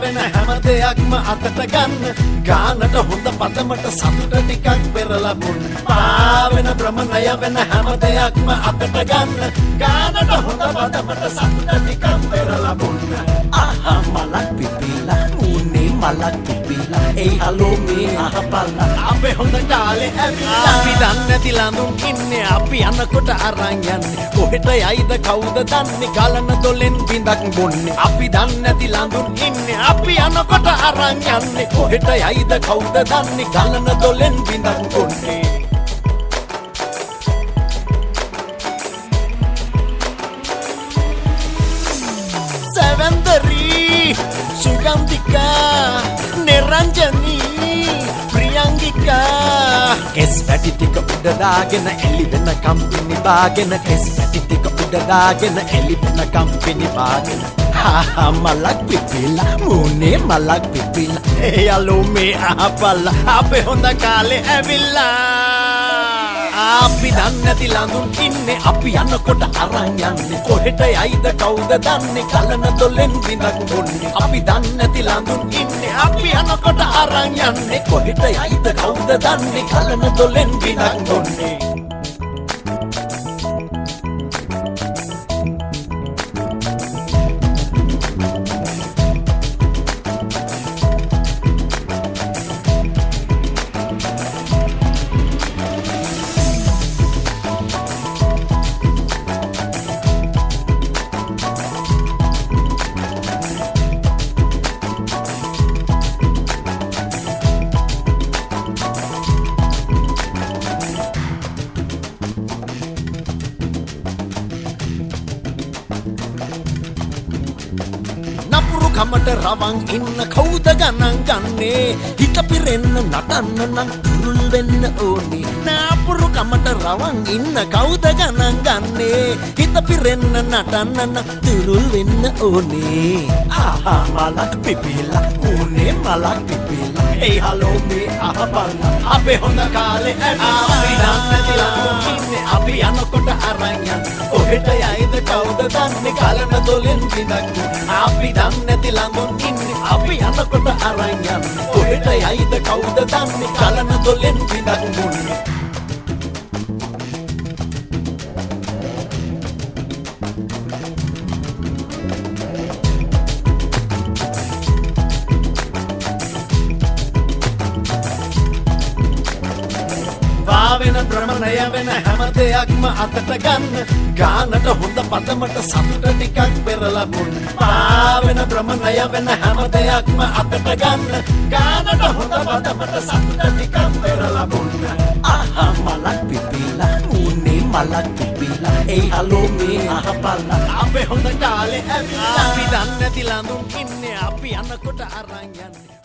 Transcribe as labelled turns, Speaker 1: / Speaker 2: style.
Speaker 1: වෙන හැම දෙයක්ම අතට ගන්න ගානට හොඳ පදමට සතුට ටිකක් පෙරලා බොන්න පාවෙන භ්‍රමණය වෙන හැම දෙයක්ම අතට ගන්න ගානට හොඳ පදමට සතුට ටිකක් පෙරලා බොන්න ආහා මලක් පිපිලා උනේ මලක් පිපිලා ඒ හලෝ මේ අහපල්ලා අපේ හොඳ කාලේ ඇවිල්ලා අපි දන්නේ නැති ළඳුන් ඉන්නේ අපි යනකොට අරන් යන්නේ කොහෙට යයිද කවුද දන්නේ ගලන දොලෙන් බින්දක් බොන්නේ අපි දන්නේ නැති ළඳුන් ඉන්නේ අපි යනකොට අරන් යන්නේ කොහෙට යයිද කවුද දන්නේ ගලන දොලෙන් බින්දක් බොන්නේ Sevendari Sugandhika Niranjani Priyanka Kes පැටි ටික උඩ දාගෙන එලි වෙන කම්පිනි බාගෙන kes පැටි ටික උඩ දාගෙන එලි වෙන කම්පිනි බාගෙන හා මලක් පිපිලා මුනේ මලක් පිපිලා ඒ යලෝ මේ අහපල්ලා අපේ හොඳ කාලේ ඇවිල්ලා අපි දන්නේ නැති ළඳුන් ඉන්නේ අපි යනකොට අරන් යන්නේ කොහෙට යයිද කවුද දන්නේ කලන දොලෙන් බින්දක් බොන්නේ අපි දන්නේ නැති ළඳුන් ඉන්නේ අපි යනකොට අරන් යන්නේ කොහෙට යයිද කවුද දන්නේ කලන දොලෙන් බින්දක් බොන්නේ කමට රවං ඉන්න කවුද ගණන් ගන්නේ හිත පිරෙන්න නටන්න නම් තුරුල් වෙන්න ඕනේ නාපුරු කමට රවං ඉන්න කවුද ගණන් ගන්නේ හිත පිරෙන්න නටන්න නම් තුරුල් වෙන්න ඕනේ ආහා මලක් පිපිලා උනේ මලක් පිපිලා ඒ හලෝ මේ අහපල්ලා අපේ හොඳ කාලේ අපි නැති ළඟ ඉන්නේ අපි යනකොට අරන් යන්නේ කොහෙට යයිද කවුද දන්නේ කලන දොලෙන් බින්දක් අපි දන්නේ නැති ළඟ ඉන්නේ අපි යනකොට අරන් යන්නේ කොහෙට යයිද කවුද දන්නේ කලන දොලෙන් බින්දක් බොන්නේ වෙන භ්‍රමණය වෙන හැම දෙයක්ම අතට ගන්න ගානට හොඳ පදමට සතුට ටිකක් පෙරලා බොන්න පාවෙන භ්‍රමණය වෙන හැම දෙයක්ම අතට ගන්න ගානට හොඳ පදමට සතුට ටිකක් පෙරලා බොන්න ආහා මලක් පිපිලා උනේ මලක් පිපිලා ඒ හලෝ මේ අහපල්ලා අපේ හොඳ කාලේ ඇවිල්ලා අපි දන්නේ නැති ළඳුන් ඉන්නේ අපි යනකොට අරන් යන්නේ